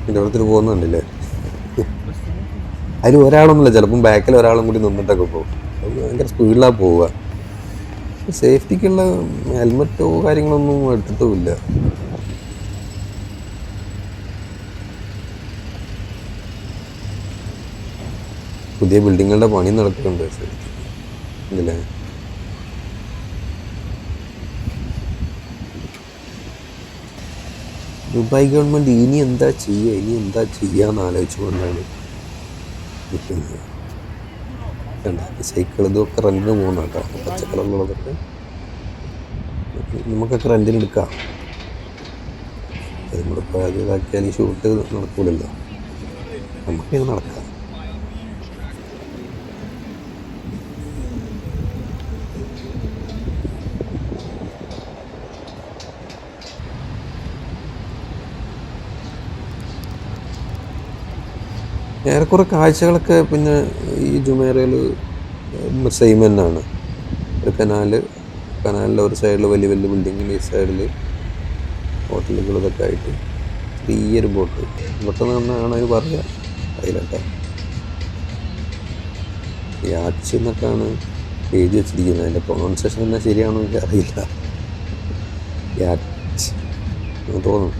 പിന്നെ ഓരോരുത്തർ പോകുന്നുണ്ടല്ലേ. അതിൽ ഒരാളൊന്നുമില്ല, ചിലപ്പം ബാക്കിൽ ഒരാളും കൂടി നിന്നിട്ടൊക്കെ പോകും. അത് ഭയങ്കര സ്പീഡിലാണ് പോവുക. സേഫ്റ്റിക്കുള്ള ഹെൽമറ്റോ കാര്യങ്ങളൊന്നും എടുത്തിട്ടുമില്ല. പുതിയ ബിൽഡിങ്ങുകളുടെ പണി നടക്കുന്നുണ്ട് ഇതില്ലേ. ദുബായ് ഗവൺമെൻറ് ഇനി എന്താ ചെയ്യാന്ന് ആലോചിച്ചുകൊണ്ടാണ് നിൽക്കുന്നത്. സൈക്കിൾ ഇതൊക്കെ റെൻറ്റിന് പോകുന്ന കേട്ടോ, പച്ചക്കളറുള്ളതൊക്കെ നമുക്കൊക്കെ റെൻറ്റിന് എടുക്കാം. നമ്മളിപ്പോൾ അത് ഇതാക്കിയാൽ ഈ ഷൂട്ട് നടക്കൂലല്ലോ, നമുക്കിത് നടക്കാം. ഏറെക്കുറെ കാഴ്ചകളൊക്കെ പിന്നെ ഈ ജുമേറയിൽ സെയിം തന്നെയാണ്. ഒരു കനാലിൻ്റെ ഒരു സൈഡിൽ വലിയ വലിയ ബിൽഡിങ്ങിൻ്റെ ഈ സൈഡിൽ ഹോട്ടലുകൾ ഇതൊക്കെ ആയിട്ട് ചെറിയൊരു ബോട്ട് പെട്ടെന്ന് അതിന് പറയുക അതിലട്ടോ യാച്ച് എന്നൊക്കെയാണ് എഴുതി വെച്ചിരിക്കുന്നത്. അതിൻ്റെ പ്രൊണൗൺസിയേഷൻ തന്നെ ശരിയാണോ എനിക്ക് അറിയില്ല. യാച്ച് തോന്നുന്നു.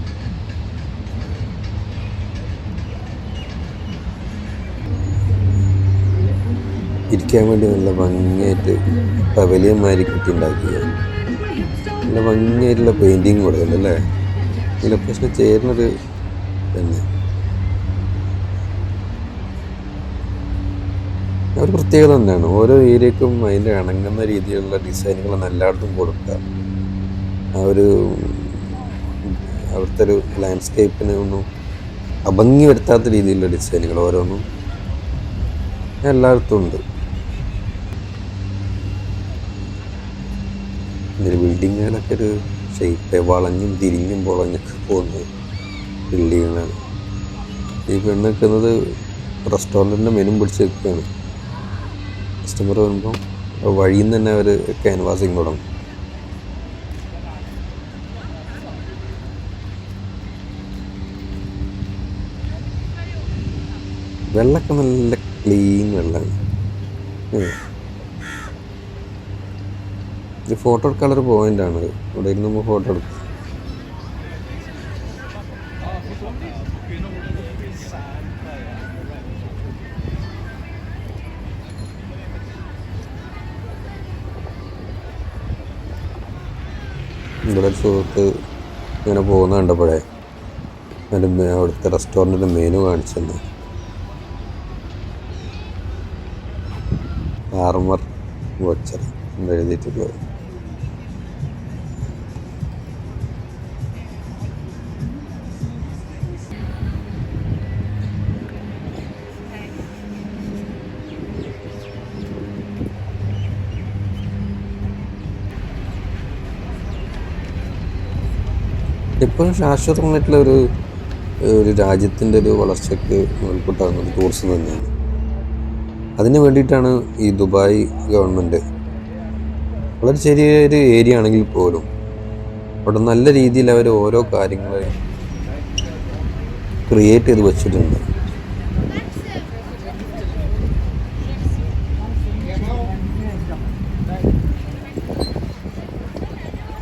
ഇരിക്കാൻ വേണ്ടി നല്ല ഭംഗിയായിട്ട് പവലിയന്മാരി കെട്ടിയുണ്ടാക്കിയ നല്ല ഭംഗിയായിട്ടുള്ള പെയിൻറ്റിങ് കൊടുക്കുന്നുണ്ട് അല്ലേ. ഈ ലൊക്കേഷന് ചേരുന്നൊരു തന്നെ ഒരു പ്രത്യേകത തന്നെയാണ്. ഓരോ ഏരിയക്കും അതിൻ്റെ ഇണങ്ങുന്ന രീതിയിലുള്ള ഡിസൈനുകളൊന്നും എല്ലായിടത്തും കൊടുക്കുക. ആ ഒരു അവിടുത്തെ ഒരു ലാൻഡ്സ്കേപ്പിന് ഒന്നും അഭംഗി വരുത്താത്ത രീതിയിലുള്ള ഡിസൈനുകൾ ഓരോന്നും എല്ലായിടത്തും ഉണ്ട്. ഇതിൽ ബിൽഡിങ്ങുകളൊക്കെ ഒരു ഷേപ്പ് വളഞ്ഞും തിരിഞ്ഞും പൊളഞ്ഞൊക്കെ പോകുന്ന ബിൽഡിങ്ങുകളാണ്. ഈ പെണ്ണ് നിൽക്കുന്നത് റെസ്റ്റോറൻറ്റിൻ്റെ മെനു പിടിച്ച് വെക്കുകയാണ്. കസ്റ്റമർ വരുമ്പം വഴിയിൽ നിന്ന് തന്നെ അവർ ക്യാൻവാസിങ് തുടങ്ങും. വെള്ളമൊക്കെ നല്ല ക്ലീൻ വെള്ളമാണ്. ഇത് ഫോട്ടോ എടുക്കാനുള്ളൊരു പോയിൻ്റാണ്. ഇവിടെ ഇരുന്ന് നമ്മൾ ഫോട്ടോ എടുക്കും. ഇവിടെ ഒരു സുഹൃത്ത് ഇങ്ങനെ പോകുന്ന കണ്ടപ്പോഴേ അവിടുത്തെ റെസ്റ്റോറൻറ്റിൻ്റെ മെനു കാണിച്ചു തന്നെ. ഫാർമർ ബച്ചർ എഴുതിയിട്ടുള്ളത്. ഇപ്പോൾ ശാശ്വതമായിട്ടുള്ള ഒരു രാജ്യത്തിൻ്റെ ഒരു വളർച്ചയ്ക്ക് മുൻകൂട്ടാകുന്നത് ടൂറിസം തന്നെയാണ്. അതിന് വേണ്ടിയിട്ടാണ് ഈ ദുബായ് ഗവൺമെൻറ് വളരെ ചെറിയൊരു ഏരിയ ആണെങ്കിൽ പോലും അവിടെ നല്ല രീതിയിൽ അവർ ഓരോ കാര്യങ്ങൾ ക്രിയേറ്റ് ചെയ്ത് വെച്ചിട്ടുണ്ട്.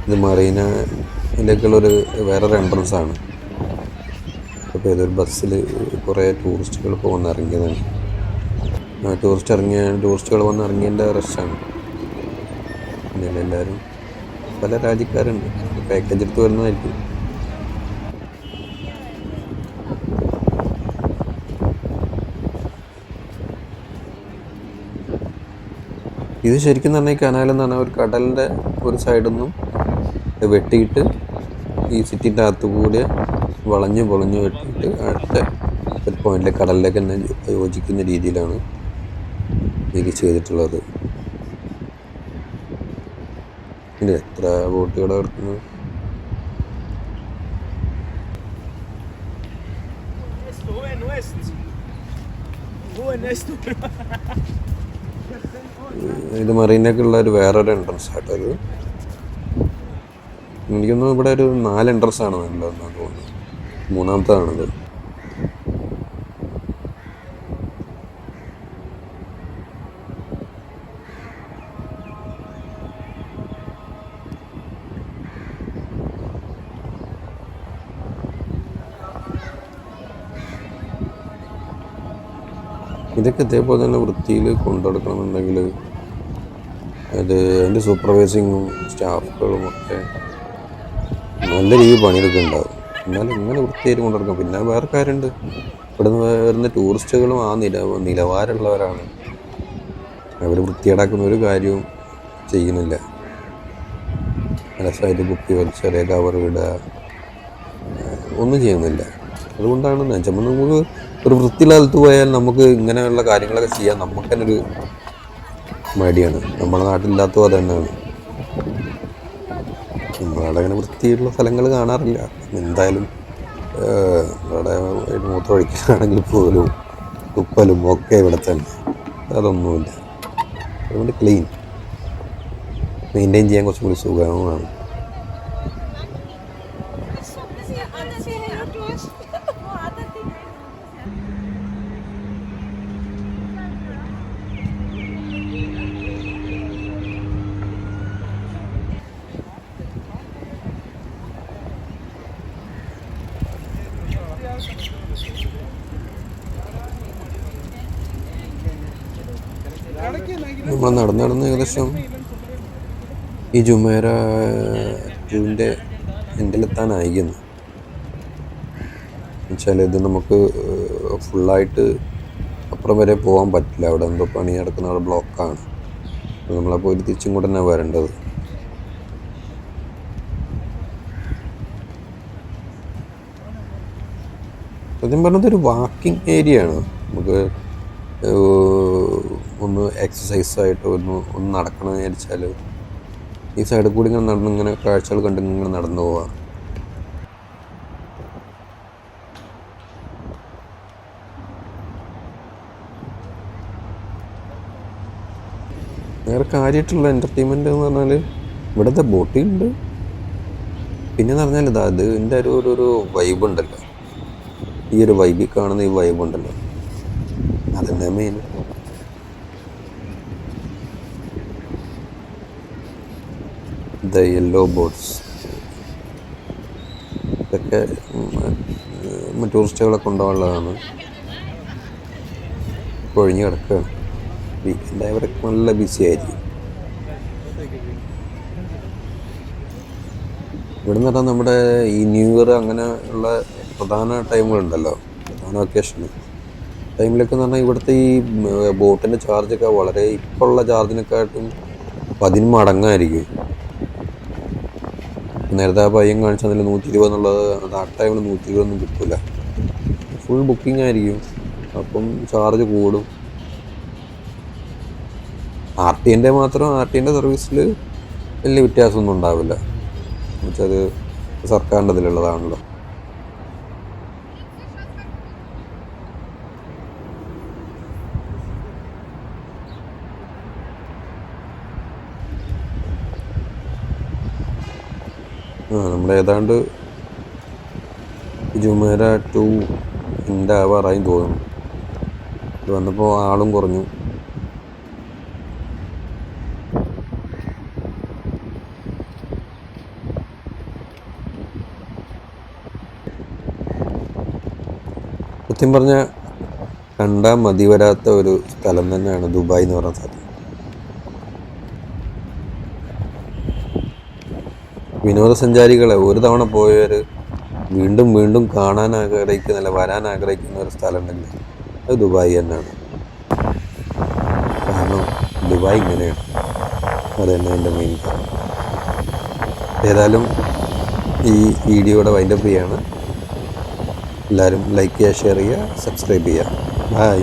ഇത് മറീനയിലേക്കുള്ളൊരു വേറൊരു എൻട്രൻസ് ആണ്. അപ്പോൾ ഇതൊരു ബസ്സിൽ കുറേ ടൂറിസ്റ്റുകൾ ഇപ്പോൾ വന്നിറങ്ങിയതാണ്. ടൂറിസ്റ്റുകൾ വന്നിറങ്ങിയതിൻ്റെ റഷാണ്. പിന്നെ എല്ലാവരും പല രാജ്യക്കാരുണ്ട്, പാക്കേജ് എടുത്ത് വരുന്നതായിരിക്കും. ഇത് ശരിക്കും പറഞ്ഞാൽ ഈ കനാലെന്ന് പറഞ്ഞാൽ ഒരു കടലിൻ്റെ ഒരു സൈഡിൽ നിന്നും വെട്ടിയിട്ട് ഈ സിറ്റിൻ്റെ അകത്തു കൂടെ വളഞ്ഞ് പൊളഞ്ഞ് വെട്ടിയിട്ട് അടുത്ത ഒരു പോയിന്റിലെ കടലിലേക്ക് തന്നെ യോജിക്കുന്ന രീതിയിലാണ് ഇത് ചെയ്തിട്ടുള്ളത്. പിന്നെ എത്ര ബോട്ടുകൾ കിടക്കുന്നു. ഇത് മറീനൊക്കെയുള്ള ഒരു വേറൊരു എൻട്രൻസ് ആട്ടോ. ഇത് എനിക്കൊന്നും ഇവിടെ ഒരു 4 എൻട്രൻസ് ആണ് നല്ലതെന്നാണ് തോന്നുന്നത്. 3-ാമത്തേതാണിത്. ഇതൊക്കെ ഇതേപോലെ തന്നെ വൃത്തിയിൽ കൊണ്ടുനടക്കണമെന്നുണ്ടെങ്കിൽ അതിൻ്റെ സൂപ്പർവൈസിങ്ങും സ്റ്റാഫുകളും ഒക്കെ നല്ല രീതിയിൽ പണിയെടുക്കുന്നുണ്ടാവും. എന്നാലും ഇങ്ങനെ വൃത്തിയായിട്ട് കൊണ്ടുനടക്കാം. പിന്നെ വേറെ കാര്യമുണ്ട്, ഇവിടെ നിന്ന് വരുന്ന ടൂറിസ്റ്റുകളും ആ നിലവാരമുള്ളവരാണ്. അവർ വൃത്തിയേടാക്കുന്ന ഒരു കാര്യവും ചെയ്യുന്നില്ല. രസമായിട്ട് കുപ്പി വലിച്ചെറിയുക, കവർ ഇടുക, ഒന്നും ചെയ്യുന്നില്ല. അതുകൊണ്ടാണ് ചിലപ്പോൾ നമുക്ക് ഒരു വൃത്തിയില്ലാത്ത പോയാൽ നമുക്ക് ഇങ്ങനെയുള്ള കാര്യങ്ങളൊക്കെ ചെയ്യാൻ നമുക്ക് തന്നെ ഒരു മടിയാണ്. നമ്മുടെ നാട്ടിലില്ലാത്തതും അത് തന്നെയാണ്. നമ്മളവിടെ അങ്ങനെ വൃത്തിയുള്ള സ്ഥലങ്ങൾ കാണാറില്ല. എന്തായാലും ഇവിടെ മൂത്രമൊഴിക്കലാണെങ്കിൽ പോലും തുപ്പലും ഒക്കെ ഇവിടെ തന്നെ, അതൊന്നുമില്ല. അതുകൊണ്ട് ക്ലീൻ മെയിൻറ്റെയിൻ ചെയ്യാൻ കുറച്ചും കൂടി സുഖമാണ്. നമ്മൾ നടന്ന് ഏകദേശം ഈ ജുമേര ജൂവിൻ്റെ എൻഡിലെത്താനായിരുന്നു. എന്നുവെച്ചാൽ ഇത് നമുക്ക് ഫുള്ളായിട്ട് അപ്പുറം വരെ പോകാൻ പറ്റില്ല. അവിടെ എന്തോ പണി നടക്കുന്ന അവിടെ ബ്ലോക്കാണ്. നമ്മളപ്പോൾ ഒരു തിരിച്ചും കൂടെ തന്നെ വരേണ്ടത്. സത്യം പറഞ്ഞത് ഒരു വാക്കിംഗ് ഏരിയ ആണ്. നമുക്ക് ഒന്ന് എക്സസൈസായിട്ട് ഒന്ന് നടക്കണം എന്ന് വിചാരിച്ചാൽ ഈ സൈഡിൽ കൂടി ഇങ്ങനെ കാഴ്ചകൾ കണ്ട് ഇങ്ങനെ നടന്നു പോവാം. വേറെ കാര്യമായിട്ടുള്ള എൻ്റർടൈൻമെൻ്റ് എന്ന് പറഞ്ഞാൽ ഇവിടുത്തെ ബോട്ടിംഗ് ഉണ്ട്. പിന്നെന്ന് പറഞ്ഞാൽ ഇത് ഇതിൻ്റെ ഒരു വൈബ് ഉണ്ടല്ലോ, ഈ ഒരു വൈബിൽ കാണുന്ന ഈ വൈബ് ഉണ്ടല്ലോ, അതന്നെ മെയിൻ. ദ യെല്ലോ ബോട്ട്സ് ഇതൊക്കെ ടൂറിസ്റ്റുകളെ കൊണ്ടുപോകാനുള്ളതാണ്. ഒഴിഞ്ഞ് കിടക്കുകയാണ്. വീക്കെൻഡ് അവരൊക്കെ നല്ല ബിസി ആയിരിക്കും. ഇവിടെ നിന്ന് പറഞ്ഞാൽ നമ്മുടെ ഈ ന്യൂ ഇയർ അങ്ങനെ ഉള്ള പ്രധാന ടൈമുകളുണ്ടല്ലോ, പ്രധാന വെക്കേഷൻ ടൈമിലൊക്കെ എന്ന് പറഞ്ഞാൽ ഇവിടുത്തെ ഈ ബോട്ടിൻ്റെ ചാർജൊക്കെ വളരെ ഇപ്പോൾ ഉള്ള ചാർജിനെക്കാട്ടും 10 മടങ്ങായിരിക്കും. നേരത്തെ ആ പയ്യൻ കാണിച്ചതിൽ 120 എന്നുള്ളത്, അത് ആ ടൈമിൽ 120 ഒന്നും കിട്ടില്ല. ഫുൾ ബുക്കിംഗ് ആയിരിക്കും. അപ്പം ചാർജ് കൂടും. ആർ ടിൻ്റെ സർവീസിൽ വലിയ വ്യത്യാസമൊന്നും ഉണ്ടാവില്ല. എന്നുവെച്ചാൽ അത് സർക്കാരിൻ്റെ ഇതിലുള്ളതാണല്ലോ. നമ്മൾ ഏതാണ്ട് ജുമേര 2 എൻ്റെ ആവാറായി തോന്നുന്നു. ഇത് വന്നപ്പോൾ ആളും കുറഞ്ഞു. സത്യം പറഞ്ഞാൽ കണ്ടാൽ മതി വരാത്ത ഒരു സ്ഥലം തന്നെയാണ് ദുബായ് എന്ന് പറയുന്ന സ്ഥലം. വിനോദസഞ്ചാരികളെ ഒരു തവണ പോയവർ വീണ്ടും വീണ്ടും കാണാൻ ആഗ്രഹിക്കുന്നില്ല, വരാൻ ആഗ്രഹിക്കുന്ന ഒരു സ്ഥലം ഉണ്ടെങ്കിൽ അത് ദുബായ് തന്നെയാണ്. കാരണം ദുബായ് ഇങ്ങനെയാണ്. അത് തന്നെ എൻ്റെ മെയിൻ കാരണം. ഏതായാലും ഈ വീഡിയോയുടെ വൈൻഡപ്പ് ചെയ്യാണ്. എല്ലാവരും ലൈക്ക് ചെയ്യുക, ഷെയർ ചെയ്യുക, സബ്സ്ക്രൈബ് ചെയ്യുക. ബൈ.